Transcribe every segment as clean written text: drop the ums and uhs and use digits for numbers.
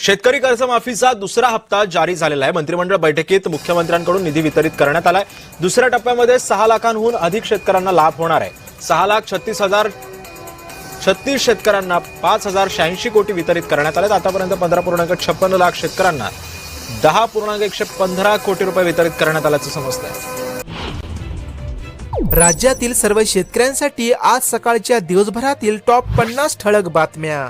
शेतकरी कर्जमाफीचा दुसरा हप्ता जारी झालेला आहे। मंत्रिमंडळ बैठकीत मुख्यमंत्र्यांकडून निधी वितरित करण्यात आलाय। दुसऱ्या टप्प्यामध्ये 6 लाखांहून अधिक शेतकऱ्यांना लाभ होणार आहे। 6,36,036 शेतकऱ्यांना 5,086 कोटी वितरित करण्यात आले। आतापर्यंत 15.56 लाख शेतकऱ्यांना 10.115 कोटी रुपये वितरित करण्यात आल्याचं समजतंय। राज्यातील सर्व शेतकऱ्यांसाठी आज सकाळच्या दिवसभरातील टॉप 50 ठळक बातम्या।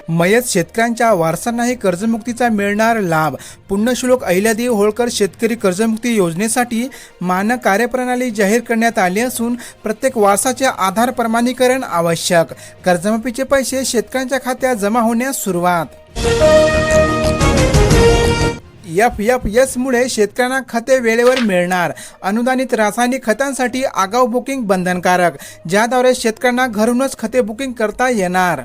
मयत शेतकऱ्यांच्या वारसांनाही कर्जमुक्तीचा मिळणार लाभ। पुण्यश्लोक अहिल्यादेवी होळकर शेतकरी कर्जमुक्ती योजनेसाठी मानक कार्यप्रणाली जाहीर करण्यात आली असून प्रत्येक वारसाचे आधार प्रमाणीकरण आवश्यक। कर्जमाफीचे पैसे शेतकऱ्यांच्या खात्यात जमा होण्यास सुरुवात। FFS मुळे शेतकऱ्यांना खते वेळेवर मिळणार। अनुदानित रासायनिक खतांसाठी आगाऊ बुकिंग बंधनकारक, ज्याद्वारे शेतकऱ्यांना घरूनच खते बुकिंग करता येणार।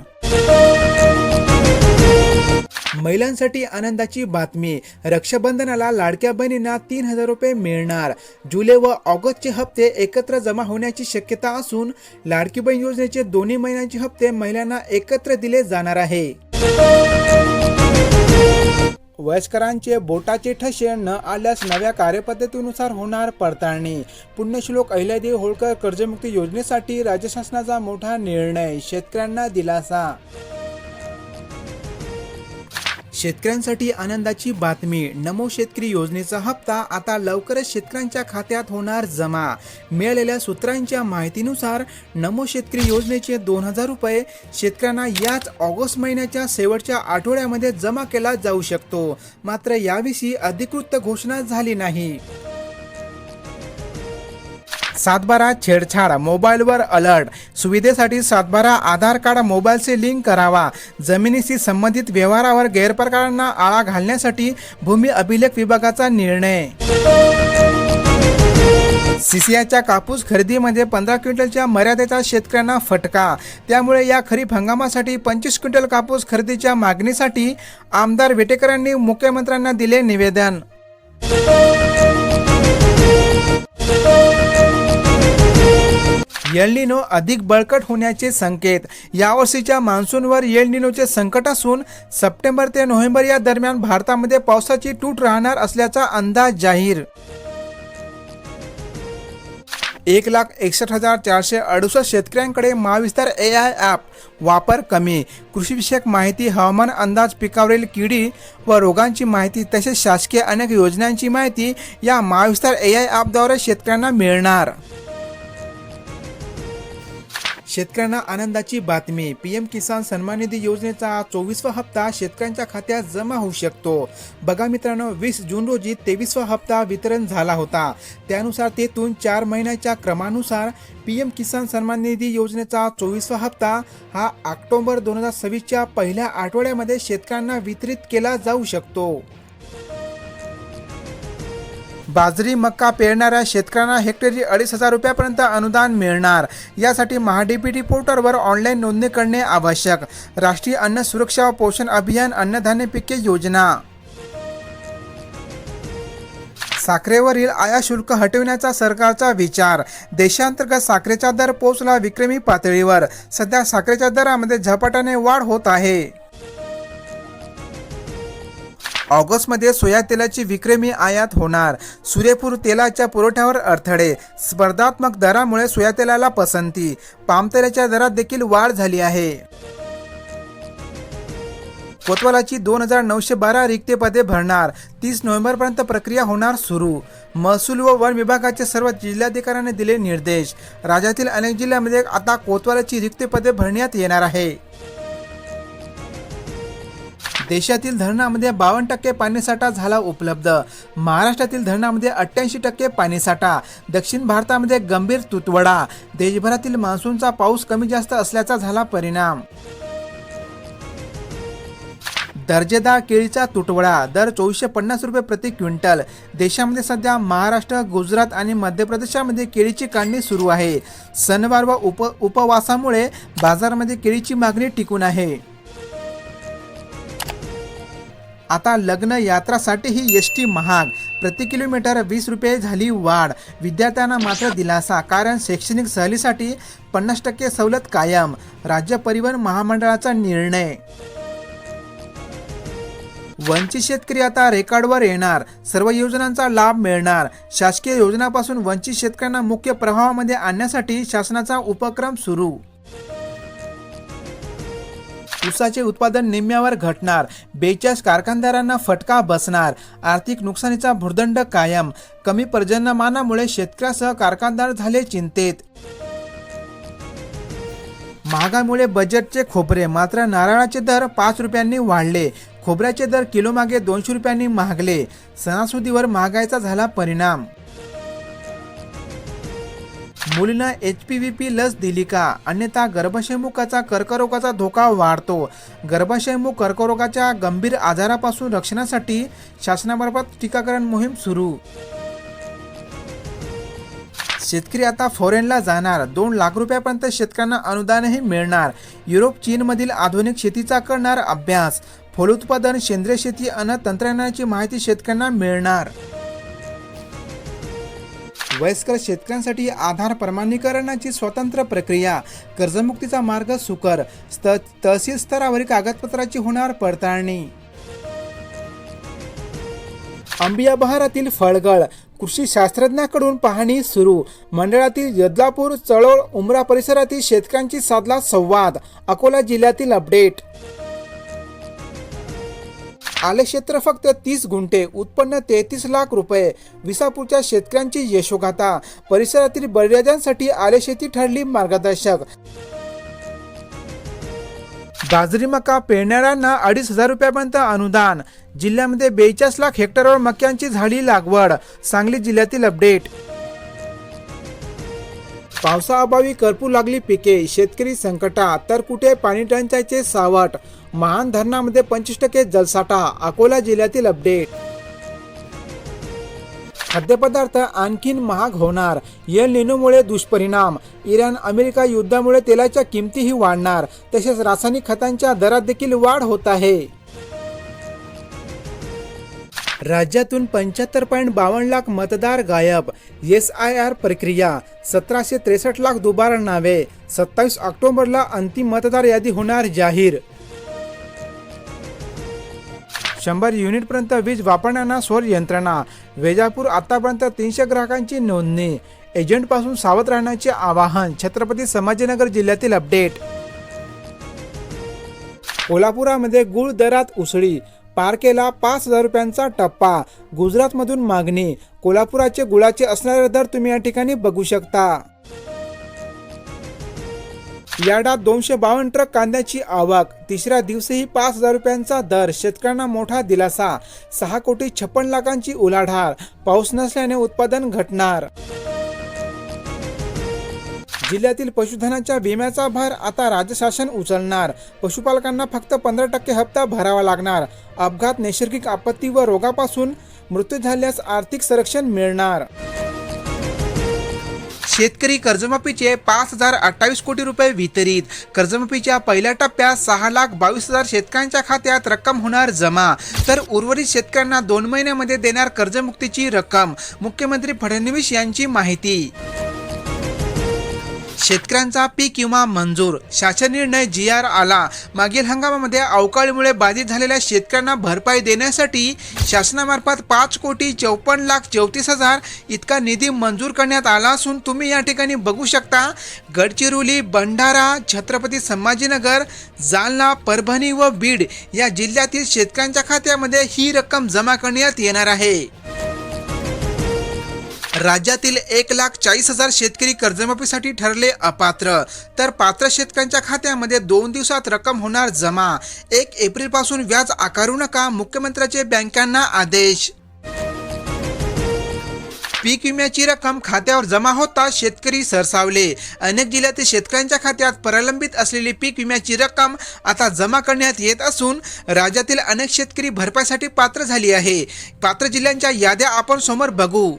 महिलांसाठी आनंदाची बातमी, रक्षाबंधनाला लाडक्या बहिणींना 3,000 रुपये मिळणार। जुलै व ऑगस्टचे हप्ते एकत्र जमा होण्याची शक्यता असून लाडकी बहीण योजनेचे दोन्ही महिन्यांचे हप्ते महिलांना एकत्र दिले जाणार आहे। वयस्करांचे बोटाचे ठसे न आल्यास नव्या कार्यपद्धतीनुसार होणार पडताळणी। पुण्यश्लोक अहिल्यादेवी होळकर कर्जमुक्ती योजनेसाठी राज्य शासनाचा मोठा निर्णय, शेतकऱ्यांना दिलासा। शेतकऱ्यांसाठी आनंदाची बातमी, नमो शेतकरी योजनेचा हप्ता आता लवकरच शेतकऱ्यांच्या खात्यात होणार जमा। मिळालेल्या सूत्रांच्या माहितीनुसार नमो शेतकरी योजनेचे 2,000 रुपये शेतकऱ्यांना याच ऑगस्ट महिन्याच्या शेवटच्या आठवड्यामध्ये जमा केला जाऊ शकतो। मात्र याविषयी अधिकृत घोषणा झाली नाही। 7/12 छेडछाड, मोबाईलवर अलर्ट। सुविधेसाठी 7/12 आधार कार्ड मोबाईलशी लिंक करावा। जमिनीशी संबंधित व्यवहारावर गैरप्रकारांना आळा घालण्यासाठी भूमी अभिलेख विभागाचा निर्णय। CCIच्या कापूस खरेदीमध्ये 15 क्विंटलच्या मर्यादेचा शेतकऱ्यांना फटका। त्यामुळे या खरीप हंगामासाठी 25 क्विंटल कापूस खरेदीच्या मागणीसाठी आमदार वेटेकरांनी मुख्यमंत्र्यांना दिले निवेदन। एल निनो अधिक बळकट होण्याचे संकेत, यावर्षीच्या मान्सूनवर एल निनोचे संकट असून सप्टेंबर ते नोव्हेंबर या दरम्यान भारतामध्ये पावसाची तूट राहणार असल्याचा अंदाज जाहीर। 1,61,468 शेतकऱ्यांकडे महाविस्तार AI ॲप, वापर कमी। कृषीविषयक माहिती, हवामान अंदाज, पिकावरील किडी व रोगांची माहिती तसेच शासकीय अनेक योजनांची माहिती या महाविस्तार AI ॲपद्वारे शेतकऱ्यांना मिळणार। शेतकऱ्यांना आनंदाची बातमी, PM किसान सन्मान निधी योजनेचा 24वा हप्ता शेतकऱ्यांच्या खात्यात जमा होऊ शकतो। बघा मित्रांनो, 20 जून रोजी 23वा हप्ता वितरण झाला होता। त्यानुसार तेथून 4 महिन्याच्या क्रमानुसार PM किसान सन्मान निधी योजनेचा 24वा हप्ता हा ऑक्टोबर 2026च्या पहिल्या आठवड्यामध्ये शेतकऱ्यांना वितरित केला जाऊ शकतो। बाजरी मका पेरणाऱ्या शेतकऱ्यांना हेक्टरी 2,500 रुपयापर्यंत अनुदान मिळणार। यासाठी महाडीबीटी पोर्टलवर ऑनलाईन नोंदणी करणे आवश्यक। राष्ट्रीय अन्न सुरक्षा व पोषण अभियान, अन्नधान्य पिके योजना। साखरेवरील आयात शुल्क हटविण्याचा सरकारचा विचार। देशांतर्गत साखरेचा दर पोहोचला विक्रमी पातळीवर। सध्या साखरेच्या दरामध्ये झपाट्याने वाढ होत आहे। ऑगस्टमध्ये सोया तेलाची विक्रमी आयात होणार। सूर्यफूल तेलाच्या पुरवठ्यावर अडथळे, स्पर्धात्मक दरामुळे सोया तेलाला पसंती। पाम तेलाच्या दरात देखील वाढ झाली आहे। कोतवालाची 2,912 रिक्त पदे भरणार। 30 नोव्हेंबरपर्यंत प्रक्रिया होणार सुरू। महसूल व वन विभागाचे सर्व जिल्हाधिकाऱ्यांनी दिले निर्देश। राज्यातील अनेक जिल्ह्यांमध्ये आता कोतवालाची रिक्त पदे भरण्यात येणार आहे। देशातील धरणांमध्ये 52% पाणीसाठा झाला उपलब्ध। महाराष्ट्रातील धरणांमध्ये 88% पाणीसाठा। दक्षिण भारतामध्ये गंभीर तुटवडा। देशभरातील मान्सूनचा पाऊस कमी जास्त असल्याचा झाला परिणाम। दर्जेदार केळीचा तुटवडा, दर 2450 रुपये प्रति क्विंटल। देशामध्ये सध्या महाराष्ट्र, गुजरात आणि मध्य प्रदेशामध्ये केळीची काढणी सुरू आहे। सणवार व उपवासामुळे बाजारामध्ये केळीची मागणी टिकून आहे। आता लग्न यात्रासाठीही एसटी महाग। प्रति किलोमीटर 20 रुपये झाली वाढ. विद्यार्थ्यांना मात्र दिलासा, कारण शैक्षणिक सहलीसाठी 50% सवलत कायम. राज्य परिवहन महामंडळाचा निर्णय. वंचित शेतकरी आता रेकॉर्डवर येणार, सर्व योजनांचा लाभ मिळणार. शासकीय योजनांपासून वंचित शेतकऱ्यांना मुख्य प्रवाहामध्ये आणण्यासाठी शासनाचा उपक्रम सुरू. ऊसाचे उत्पादन निम्म्यावर घटणार, 42 कारखानदारांना फटका बसणार. आर्थिक नुकसानीचा भुर्दंड कायम. कमी पर्जन्यमानामुळे शेतकऱ्यासह कारखानदार झाले चिंतेत. महागाईमुळे बजेटचे खोबरे, मात्र नारळाचे दर 5 रुपयांनी वाढले. खोबऱ्याचे दर किलोमागे 200 रुपयांनी महागले. सणासुदीवर महागाईचा झाला परिणाम. मुलींना HPV लस दिली का? अन्यथा गर्भाशयमुखाचा कर्करोगाचा धोका वाढतो. गर्भाशयमुख कर्करोगाच्या गंभीर आजारापासून रक्षणासाठी शासनामार्फत टीकाकरण मोहीम सुरू. शेतकरी आता फॉरेनला जाणार, 2 लाख रुपयापर्यंत शेतकऱ्यांना अनुदानही मिळणार. युरोप, चीनमधील आधुनिक शेतीचा करणार अभ्यास. फलोत्पादन, सेंद्रिय शेती अन्न तंत्रज्ञानाची माहिती शेतकऱ्यांना मिळणार. वयस्कर शेतकऱ्यांसाठी आधार प्रमाणीकरणाची स्वतंत्र प्रक्रिया. कर्जमुक्तीचा मार्ग सुकर. तहसील स्तरावरील कागदपत्राची होणार पडताळणी. आंबिया बहारातील फळगळ, कृषी शास्त्रज्ञाकडून पाहणी सुरू. मंडळातील यदलापूर, चळोळ, उमरा परिसरातील शेतकऱ्यांची साधला संवाद. अकोला जिल्ह्यातील अपडेट. आले क्षेत्र फक्त 30 गुंठे, उत्पन्न 33 लाख रुपये. विसापूरच्या शेतकऱ्यांची यशोगाथा. परिसरातील बळीराजांसाठी आले शेती ठरली मार्गदर्शक. बाजरी मका पेरणाऱ्यांना 2,500 रुपयापर्यंत अनुदान. जिल्ह्यामध्ये 42 लाख हेक्टरवर मक्यांची झाली लागवड. सांगली जिल्ह्यातील अपडेट. पावसाअभावी करपू लागली पिके, शेतकरी संकटात, तर कुठे पाणी टंचाईचे सावट. महान धरणामध्ये 25% जलसाठा. अकोला जिल्ह्यातील अपडेट. खाद्यपदार्थ आणखीन महाग होणार, एल निनोमुळे दुष्परिणाम. इराण अमेरिका युद्धामुळे तेलाच्या किमतीही वाढणार. तसेच रासायनिक खतांच्या दरात देखील वाढ होत आहे. राज्यातून 75.52 लाख मतदार गायब. SIR प्रक्रिया. 1763 लाख दुबार नावे. 27 ऑक्टोबरला अंतिम मतदार यादी होणार जाहीर. 100 युनिटपर्यंत वीज वापरणाऱ्यांना सौर यंत्रणा. वेजापूर आतापर्यंत 300 ग्राहकांची नोंदणी. एजंटपासून सावध राहण्याचे आवाहन. छत्रपती संभाजीनगर जिल्ह्यातील अपडेट. कोल्हापुरामध्ये गुळ दरात उसळी. पार केला 5,000 रुपयांचा टप्पा. गुजरातमधून मागणी. कोल्हापुराचे गुळाचे असणारे दर तुम्ही या ठिकाणी बघू शकता. यार्डात 252 ट्रक कांद्याची आवक. तिसऱ्या दिवशीही 5,000 रुपयांचा दर. शेतकऱ्यांना मोठा दिलासा. 6,56 लाखांची उलाढाल. पाऊस नसल्याने उत्पादन घटणार. जिल्ह्यातील पशुधनाच्या विम्याचा भार आता राज्य शासन उचलणार. पशुपालकांना फक्त 15% हप्ता भरावा लागणार. अपघात, नैसर्गिक आपत्ती व रोगापासून मृत्यू झाल्यास आर्थिक संरक्षण मिळणार. शेतकरी कर्जमाफीचे 5,028 कोटी रुपये वितरित. कर्जमाफीच्या पहिल्या टप्प्यात 6,22,000 शेतकऱ्यांच्या खात्यात रक्कम होणार जमा, तर उर्वरित शेतकऱ्यांना 2 महिन्यामध्ये देणार कर्जमुक्तीची रक्कम. मुख्यमंत्री फडणवीस यांची माहिती. शेतकऱ्यांचा पीक विमा मंजूर. शासन निर्णय GR आला. मागील हंगामामध्ये अवकाळीमुळे बाधित झालेल्या शेतकऱ्यांना भरपाई देण्यासाठी शासनामार्फत 5,54,34,000 इतका निधी मंजूर करण्यात आला असून तुम्ही या ठिकाणी बघू शकता. गडचिरोली, भंडारा, छत्रपती संभाजीनगर, जालना, परभणी व बीड या जिल्ह्यातील शेतकऱ्यांच्या खात्यामध्ये ही रक्कम जमा करण्यात येणार आहे. राज्यातील 1,40,000 शेतकरी कर्जमाफीसाठी ठरले अपात्र, तर पात्र शेतकऱ्यांच्या खात्यामध्ये 2 दिवसात रक्कम होणार जमा. 1 एप्रिलपासून व्याज आकारू नका. मुख्यमंत्र्यांचे बँकांना आदेश. पीक विम्याची रक्कम खात्यावर जमा होता शेतकरी सरसावले. अनेक जिल्ह्यातील शेतकऱ्यांच्या खात्यात प्रलंबित असलेली पीक विम्याची रक्कम आता जमा करण्यात येत असून राज्यातील अनेक शेतकरी भरपाईसाठी पात्र झाली आहे. पात्र जिल्ह्यांच्या याद्या आपण समोर बघू.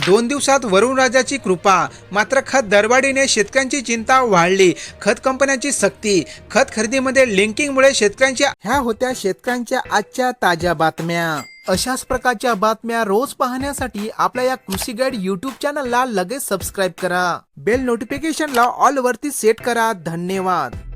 2 दिवसात वरुणराजाची कृपा. मात्र खत दरवाढीने शेतकऱ्यांची चिंता वाढली. खत कंपन्यांची सक्ती. खत खरेदीमध्ये लिंकिंगमुळे शेतकऱ्यांच्या ह्या होत्या शेतकऱ्यांच्या आजच्या ताज्या बातम्या. अशाच प्रकारच्या बातम्या रोज पाहण्यासाठी आपल्या या कृषी गाईड YouTube चॅनलला लगेच सबस्क्राईब करा. बेल नोटिफिकेशनला ऑल वरती सेट करा. धन्यवाद.